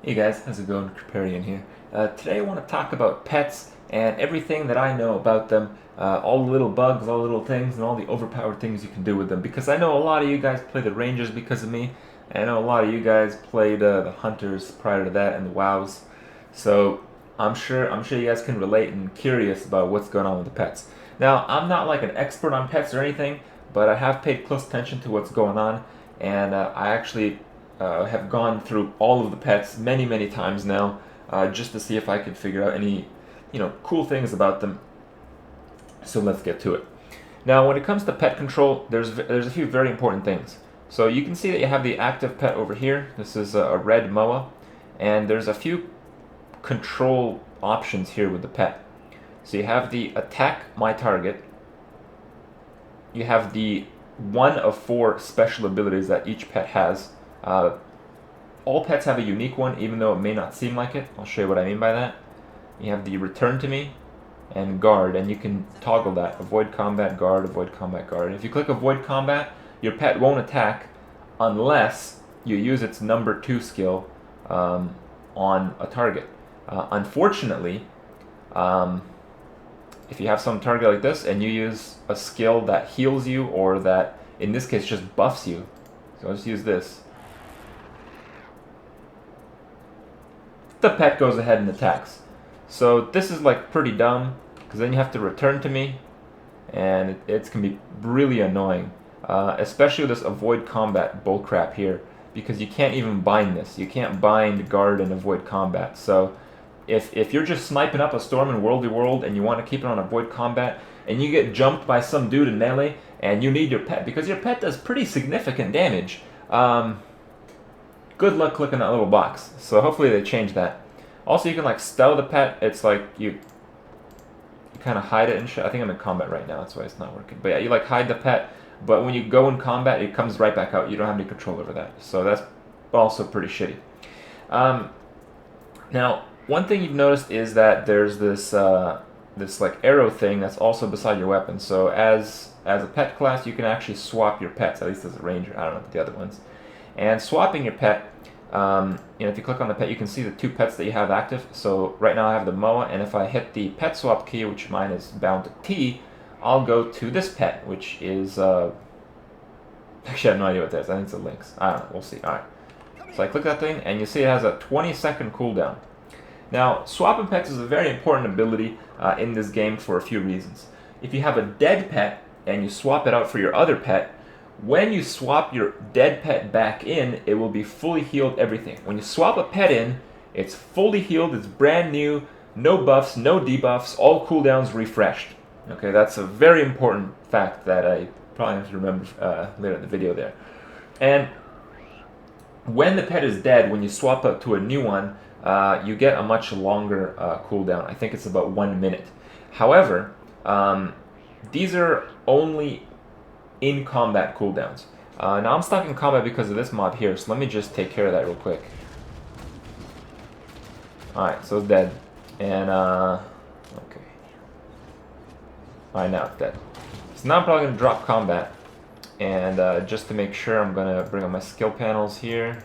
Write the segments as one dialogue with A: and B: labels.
A: Hey guys, how's it going? Kriparian here. Today I want to talk about pets and everything that I know about them, all the little bugs, all the little things, and all the overpowered things you can do with them. Because I know a lot of you guys play the Rangers because of me, and I know a lot of you guys played the Hunters prior to that and the WoWs. So I'm sure you guys can relate and curious about what's going on with the pets. Now I'm not like an expert on pets or anything, but I have paid close attention to what's going on, and I actually have gone through all of the pets many, many times now, just to see if I could figure out any, cool things about them. So let's get to it. Now, when it comes to pet control, there's a few very important things. So you can see that you have the active pet over here. This is a red moa, and there's a few control options here with the pet. So you have the attack my target. You have the one of four special abilities that each pet has. Uh, all pets have a unique one, even though it may not seem like it. I'll show you what I mean by that. You have the return to me and guard, and you can toggle that. Avoid combat, guard, avoid combat, guard. If you click avoid combat, your pet won't attack unless you use its number 2 skill on a target. Unfortunately, if you have some target like this and you use a skill that heals you or that, in this case, just buffs you, so let's use this, the pet goes ahead and attacks. So this is like pretty dumb, because then you have to return to me, and it can be really annoying, especially with this avoid combat bullcrap here, because you can't even bind this. You can't bind, guard, and avoid combat. So if you're just sniping up a storm in Worldy World and you want to keep it on avoid combat, and you get jumped by some dude in melee, and you need your pet, because your pet does pretty significant damage, good luck clicking that little box. So hopefully they change that. Also, you can like stow the pet. It's like you kind of hide it and shit. I think I'm in combat right now, that's why it's not working. But yeah, you like hide the pet, but when you go in combat, it comes right back out. You don't have any control over that. So that's also pretty shitty. Now, one thing you've noticed is that there's this like arrow thing that's also beside your weapon. So as a pet class, you can actually swap your pets. At least as a ranger. I don't know about the other ones. And swapping your pet, if you click on the pet, you can see the 2 pets that you have active. So right now I have the Moa, and if I hit the pet swap key, which mine is bound to T, I'll go to this pet, which is, actually I have no idea what that is. I think it's a Lynx. I don't know. We'll see. Alright. So I click that thing, and you see it has a 20-second cooldown. Now, swapping pets is a very important ability in this game for a few reasons. If you have a dead pet, and you swap it out for your other pet, when you swap your dead pet back in, it will be fully healed everything. When you swap a pet in, it's fully healed, it's brand new, no buffs, no debuffs, all cooldowns refreshed. Okay, that's a very important fact that I probably have to remember later in the video there. And when the pet is dead, when you swap up to a new one, you get a much longer cooldown. I think it's about 1 minute. However, these are only in combat cooldowns. Now I'm stuck in combat because of this mob here, so let me just take care of that real quick. Alright, so it's dead. And, okay. Alright, now it's dead. So now I'm probably going to drop combat. And just to make sure, I'm going to bring up my skill panels here.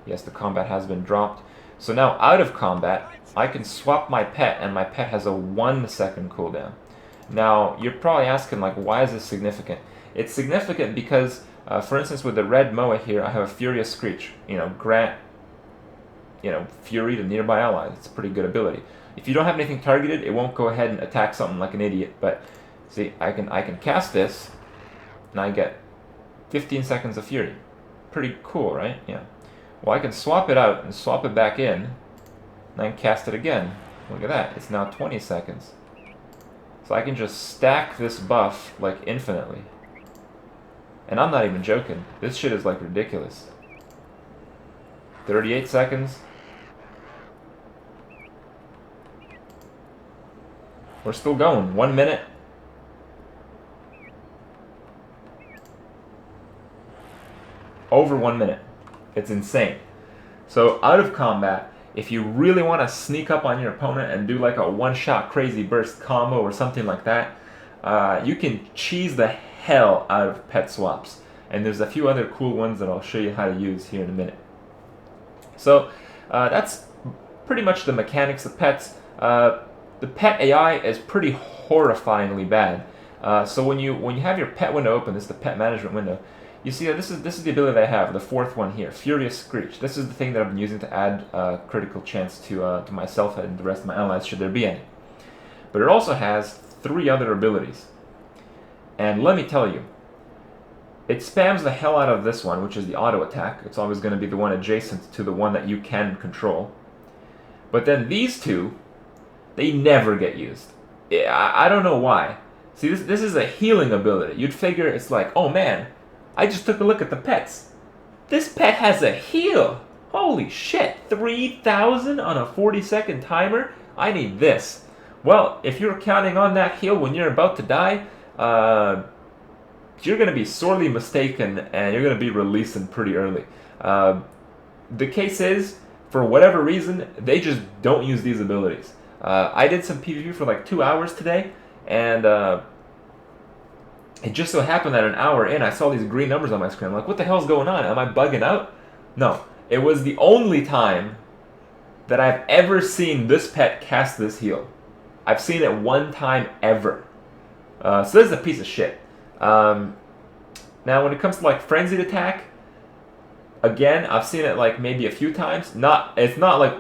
A: Yes, the combat has been dropped. So now, out of combat, I can swap my pet, and my pet has a 1 second cooldown. Now, you're probably asking, like, why is this significant? It's significant because, for instance, with the red Moa here, I have a Furious Screech. Grant, Fury to nearby allies. It's a pretty good ability. If you don't have anything targeted, it won't go ahead and attack something like an idiot. But, see, I can cast this, and I get 15 seconds of Fury. Pretty cool, right? Yeah. Well, I can swap it out and swap it back in, and then cast it again. Look at that. It's now 20 seconds. So I can just stack this buff, like, infinitely. And I'm not even joking. This shit is, like, ridiculous. 38 seconds. We're still going. 1 minute. Over 1 minute. It's insane. So, out of combat, if you really want to sneak up on your opponent and do like a one-shot crazy burst combo or something like that, you can cheese the hell out of pet swaps. And there's a few other cool ones that I'll show you how to use here in a minute. So, That's pretty much the mechanics of pets. The pet AI is pretty horrifyingly bad. So when you have your pet window open, this is the pet management window. You see, this is the ability that I have, the fourth one here, Furious Screech. This is the thing that I've been using to add critical chance to myself and the rest of my allies, should there be any. But it also has 3 other abilities. And let me tell you, it spams the hell out of this one, which is the auto attack. It's always going to be the one adjacent to the one that you can control. But then these 2, they never get used. I don't know why. See, this is a healing ability. You'd figure it's like, oh man, I just took a look at the pets. This pet has a heal. Holy shit, 3,000 on a 40-second timer? I need this. Well, if you're counting on that heal when you're about to die, you're going to be sorely mistaken, and you're going to be releasing pretty early. The case is, for whatever reason, they just don't use these abilities. I did some PvP for like 2 hours today, and it just so happened that an hour in, I saw these green numbers on my screen. I'm like, what the hell's going on? Am I bugging out? No. It was the only time that I've ever seen this pet cast this heal. I've seen it 1 time ever. So this is a piece of shit. Now, when it comes to like frenzied attack, again, I've seen it like maybe a few times. It's not like,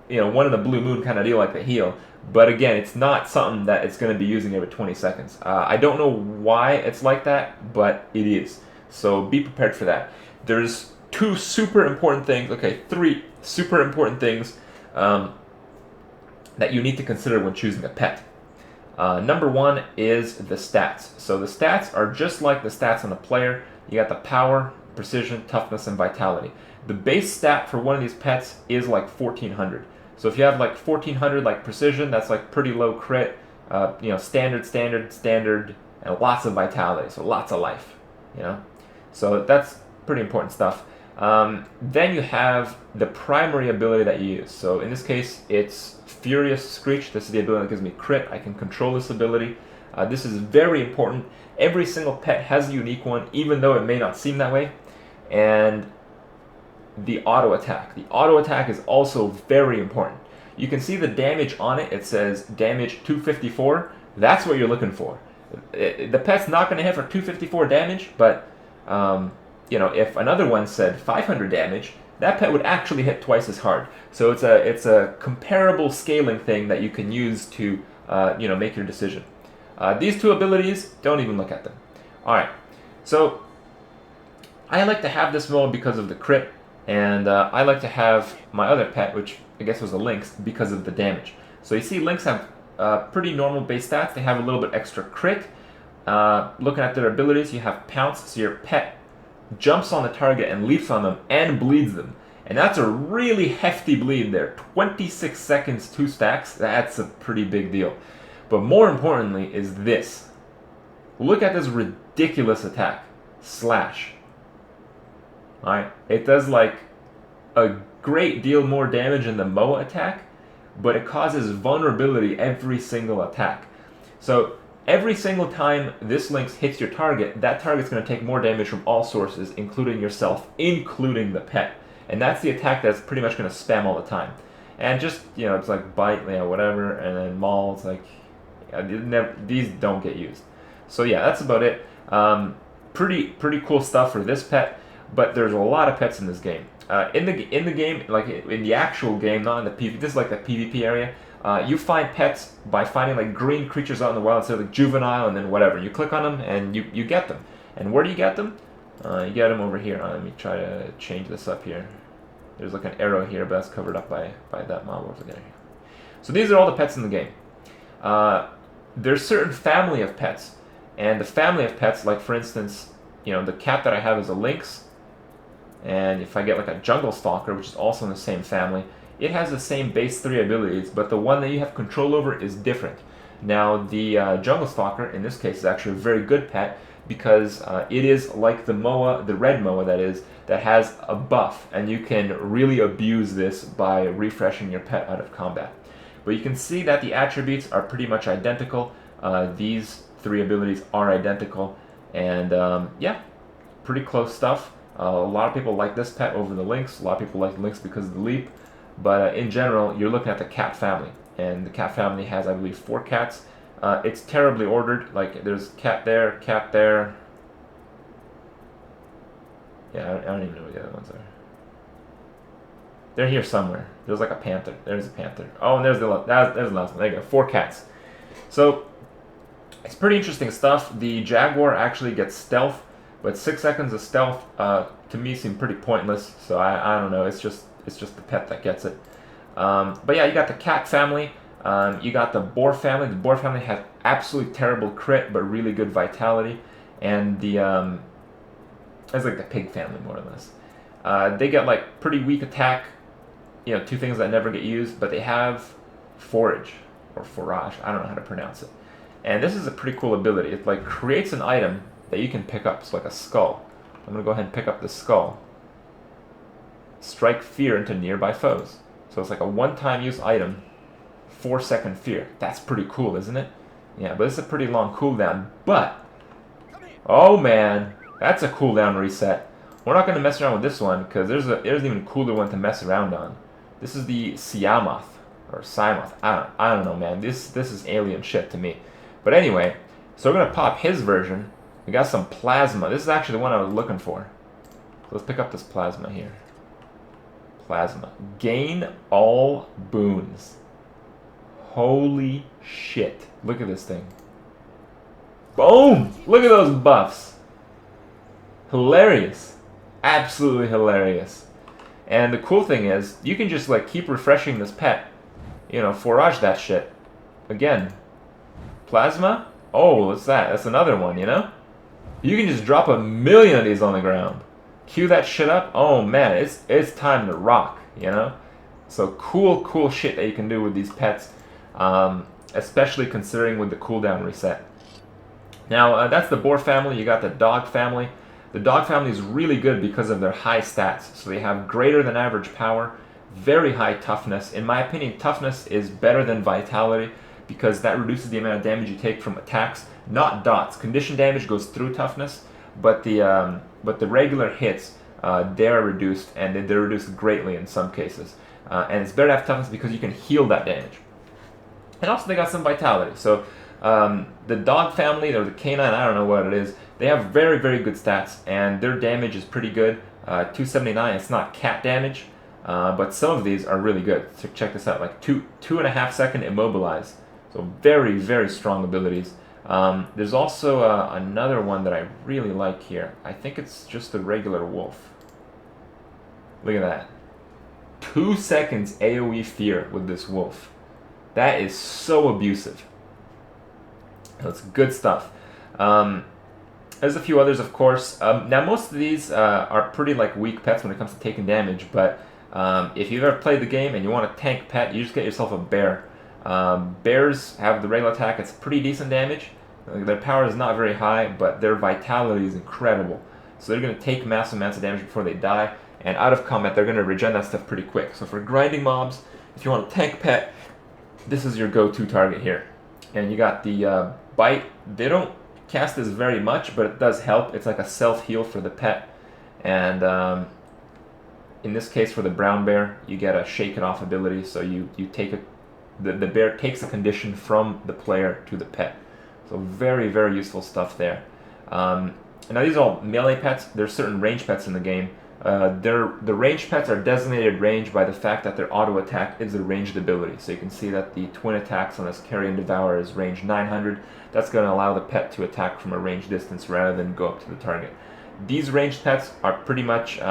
A: you know, one in the blue moon kind of deal like the heal. But again, it's not something that it's going to be using every 20 seconds. I don't know why it's like that, but it is. So be prepared for that. There's 2 super important things. Okay, 3 super important things that you need to consider when choosing a pet. Number 1 is the stats. So the stats are just like the stats on the player. You got the power, precision, toughness, and vitality. The base stat for one of these pets is like 1400. So if you have like 1400 like precision, that's like pretty low crit, you know, standard, and lots of vitality, so lots of life, you know. So that's pretty important stuff. Then you have the primary ability that you use. So in this case, it's Furious Screech. This is the ability that gives me crit. I can control this ability. This is very important. Every single pet has a unique one, even though it may not seem that way. And the auto attack. The auto attack is also very important. You can see the damage on it. It says damage 254. That's what you're looking for. The pet's not going to hit for 254 damage, but you know, if another one said 500 damage, that pet would actually hit twice as hard. So it's a comparable scaling thing that you can use to you know, make your decision. These 2 abilities, don't even look at them. All right, so I like to have this mode because of the crit. And I like to have my other pet, which I guess was a lynx, because of the damage. So you see lynx have pretty normal base stats. They have a little bit extra crit. Looking at their abilities, you have pounce, so your pet jumps on the target and leaps on them and bleeds them. And that's a really hefty bleed there. 26 seconds, 2 stacks, that's a pretty big deal. But more importantly is this. Look at this ridiculous attack. Slash. Alright, it does like a great deal more damage than the Moa attack, but it causes vulnerability every single attack. So every single time this lynx hits your target, that target's going to take more damage from all sources, including yourself, including the pet. And that's the attack that's pretty much going to spam all the time. And just, you know, it's like bite, you know, whatever, and then maul, it's like, these don't get used. So yeah, that's about it. Pretty cool stuff for this pet. But there's a lot of pets in this game. In the game, like in the actual game, not in the PvP. This is like the PvP area. You find pets by finding like green creatures out in the wild, so like juvenile and then whatever. You click on them and you get them. And where do you get them? You get them over here. Let me try to change this up here. There's like an arrow here, but that's covered up by that mob over there. So these are all the pets in the game. There's certain family of pets, and the family of pets, like for instance, you know, the cat that I have is a lynx. And if I get like a jungle stalker, which is also in the same family, it has the same base 3 abilities, but the one that you have control over is different. Now, the jungle stalker, in this case, is actually a very good pet because it is like the Moa, the red Moa that is, that has a buff, and you can really abuse this by refreshing your pet out of combat. But you can see that the attributes are pretty much identical. These 3 abilities are identical, and yeah, pretty close stuff. A lot of people like this pet over the lynx. A lot of people like the lynx because of the leap. But in general, you're looking at the cat family, and the cat family has, I believe, 4 cats. It's terribly ordered. Like there's cat there, cat there. Yeah, I don't even know what the other ones are. They're here somewhere. There's like a panther. There's a panther. Oh, and there's the last one. There you go. 4 cats. So it's pretty interesting stuff. The jaguar actually gets stealth, but 6 seconds of stealth to me seem pretty pointless. So I don't know. It's just the pet that gets it. But yeah, you got the cat family. You got the boar family. The boar family has absolutely terrible crit, but really good vitality. And the it's like the pig family more or less. They get like pretty weak attack. You know, 2 things that never get used, but they have forage or forage. I don't know how to pronounce it. And this is a pretty cool ability. It like creates an item that you can pick up. It's like a skull. I'm gonna go ahead and pick up the skull. Strike fear into nearby foes. So it's like a one-time use item. 4-second fear. That's pretty cool, isn't it? Yeah, but it's a pretty long cooldown. But oh man, that's a cooldown reset. We're not gonna mess around with this one because there's an even cooler one to mess around on. This is the Siamoth or Siamoth. I don't know, man. This is alien shit to me. But anyway, so we're gonna pop his version. We got some plasma. This is actually the one I was looking for. So let's pick up this plasma here. Plasma. Gain all boons. Holy shit. Look at this thing. Boom! Look at those buffs. Hilarious. Absolutely hilarious. And the cool thing is, you can just like keep refreshing this pet. You know, forage that shit. Again. Plasma? Oh, what's that? That's another one, you know? You can just drop 1,000,000 of these on the ground. Cue that shit up. Oh man, it's time to rock, you know? So cool shit that you can do with these pets. Especially considering with the cooldown reset. Now, that's the boar family. You got the dog family. The dog family is really good because of their high stats. So they have greater than average power, very high toughness. In my opinion, toughness is better than vitality because that reduces the amount of damage you take from attacks, not dots. Condition damage goes through toughness, but the regular hits, they're reduced, and they're reduced greatly in some cases. And it's better to have toughness because you can heal that damage. And also they got some vitality. So the dog family, or the canine, I don't know what it is, they have very good stats, and their damage is pretty good. 279, it's not cat damage, but some of these are really good. So check this out, like 2.5 second immobilize. So very strong abilities. There's also another one that I really like here. I think it's just the regular wolf. Look at that. 2 seconds AoE fear with this wolf. That is so abusive. That's good stuff. There's a few others, of course. Now, most of these are pretty like weak pets when it comes to taking damage, but if you've ever played the game and you want a tank pet, you just get yourself a bear. Bears have the regular attack. It's pretty decent damage. Their power is not very high, but their vitality is incredible. So they're going to take massive amounts of damage before they die, and out of combat, they're going to regen that stuff pretty quick. So for grinding mobs, if you want a tank pet, this is your go-to target here. And you got the bite. They don't cast this very much, but it does help. It's like a self-heal for the pet. And in this case, for the brown bear, you get a shake it off ability. So you take the bear takes a condition from the player to the pet. So very useful stuff there. Now these are all melee pets. There's certain range pets in the game. The range pets are designated range by the fact that their auto attack is a ranged ability. So you can see that the twin attacks on this Carry and Devour is range 900. That's going to allow the pet to attack from a range distance rather than go up to the target. These ranged pets are pretty much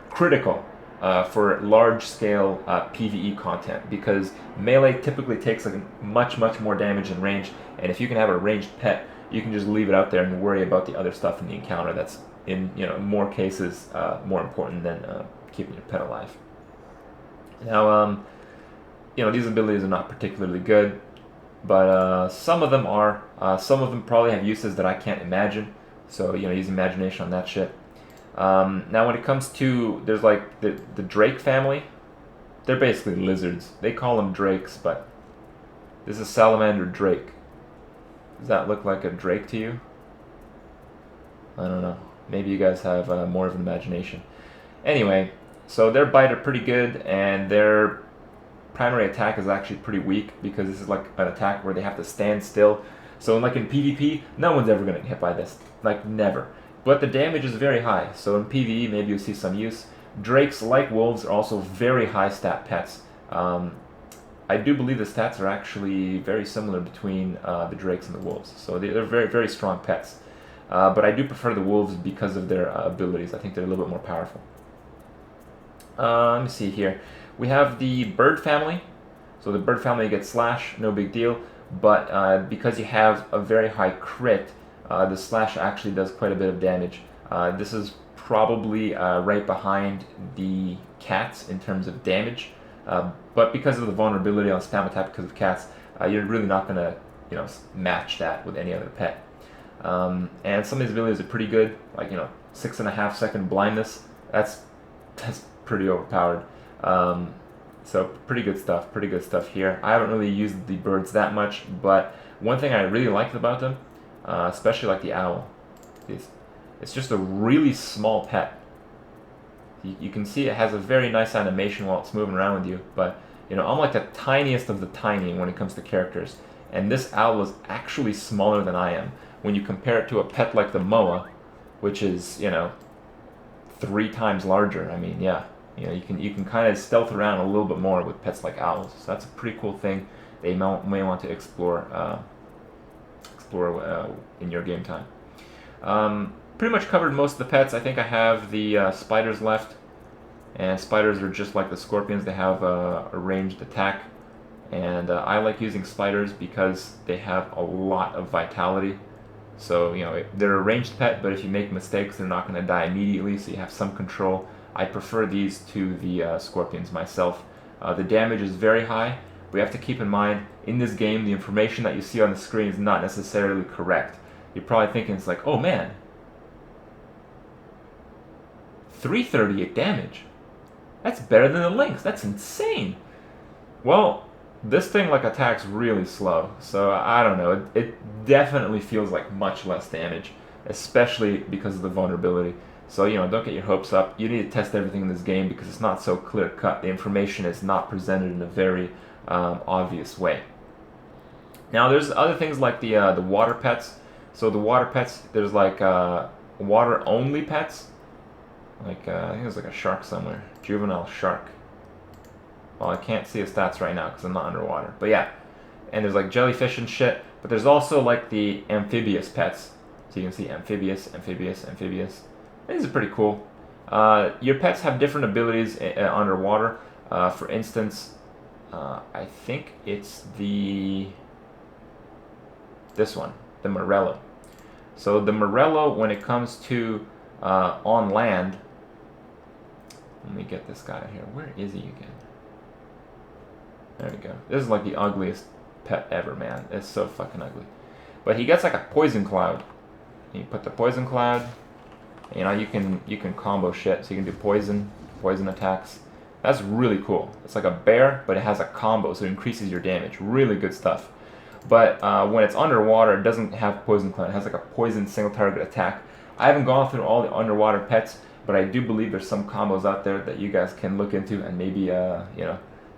A: critical for large-scale PvE content, because melee typically takes like much more damage than range, and if you can have a ranged pet, you can just leave it out there and worry about the other stuff in the encounter. That's in more cases more important than keeping your pet alive. Now, these abilities are not particularly good, but some of them are. Some of them probably have uses that I can't imagine. So use imagination on that shit. Now, when it comes to, there's like the Drake family. They're basically lizards. They call them drakes, but this is salamander drake. Does that look like a drake to you? I don't know. Maybe you guys have more of an imagination. Anyway, So their bite are pretty good, and their primary attack is actually pretty weak because this is like an attack where they have to stand still. So like in PvP, no one's ever going to get hit by this. Like never. But the damage is very high, so in PvE maybe you'll see some use. Drakes, like wolves, are also very high stat pets. I do believe the stats are actually very similar between the drakes and the wolves. So they're very, very strong pets. But I do prefer the wolves because of their abilities. I think they're a little bit more powerful. Let me see here. We have the bird family. So the bird family gets slash, no big deal. But because you have a very high crit, the slash actually does quite a bit of damage. This is probably right behind the cats in terms of damage. But because of the vulnerability on spam attack because of cats, you're really not going to match that with any other pet. And some of these abilities are pretty good, like 6.5 second blindness. That's pretty overpowered. So pretty good stuff here. I haven't really used the birds that much, but one thing I really liked about them, especially like the owl, is it's just a really small pet. You can see it has a very nice animation while it's moving around with you, but I'm like the tiniest of the tiny when it comes to characters, and this owl is actually smaller than I am. When you compare it to a pet like the moa, which is 3 times larger, I mean, yeah, you can kind of stealth around a little bit more with pets like owls. So that's a pretty cool thing that you may want to explore in your game time. Pretty much covered most of the pets. I think I have the spiders left, and spiders are just like the scorpions. They have a ranged attack, and I like using spiders because they have a lot of vitality. So they're a ranged pet, but if you make mistakes, they're not going to die immediately, so you have some control. I prefer these to the scorpions myself. The damage is very high. We have to keep in mind, in this game, the information that you see on the screen is not necessarily correct. You're probably thinking it's like, oh man, 338 damage. That's better than the lynx. That's insane. Well, this thing attacks really slow, so I don't know. It definitely feels like much less damage, especially because of the vulnerability. So don't get your hopes up. You need to test everything in this game because it's not so clear cut. The information is not presented in a very obvious way. Now there's other things like the water pets. So the water pets, there's water only pets. I think there's a shark somewhere. Juvenile shark. Well, I can't see his stats right now because I'm not underwater. But yeah, and there's jellyfish and shit. But there's also the amphibious pets. So you can see amphibious, amphibious, amphibious. These are pretty cool. Your pets have different abilities underwater. For instance, I think it's this one, the Morello. So the Morello, when it comes to on land, let me get this guy here. Where is he again? There we go. This is the ugliest pet ever, man. It's so fucking ugly. But he gets a poison cloud. And you put the poison cloud. You can combo shit. So you can do poison attacks. That's really cool. It's like a bear, but it has a combo, so it increases your damage. Really good stuff. But when it's underwater, it doesn't have poison cloud. It has a poison single target attack. I haven't gone through all the underwater pets, but I do believe there's some combos out there that you guys can look into and maybe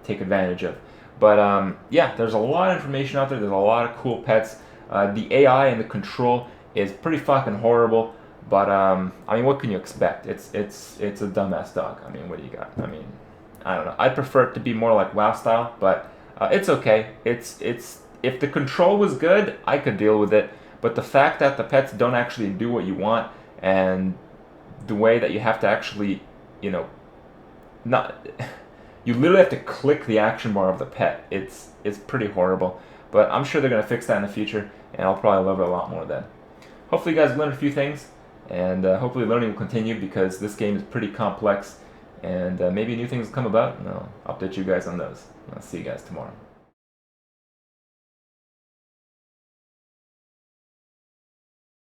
A: take advantage of. But yeah, there's a lot of information out there. There's a lot of cool pets. The AI and the control is pretty fucking horrible. But I mean, what can you expect? It's a dumbass dog. I mean, what do you got? I mean, I don't know. I'd prefer it to be more like WoW style, but it's okay. It's if the control was good, I could deal with it. But the fact that the pets don't actually do what you want, and the way that you have to actually, not you literally have to click the action bar of the pet. It's pretty horrible. But I'm sure they're gonna fix that in the future, and I'll probably love it a lot more then. Hopefully, you guys learned a few things. And hopefully learning will continue because this game is pretty complex, and maybe new things will come about, and I'll update you guys on those. I'll see you guys tomorrow.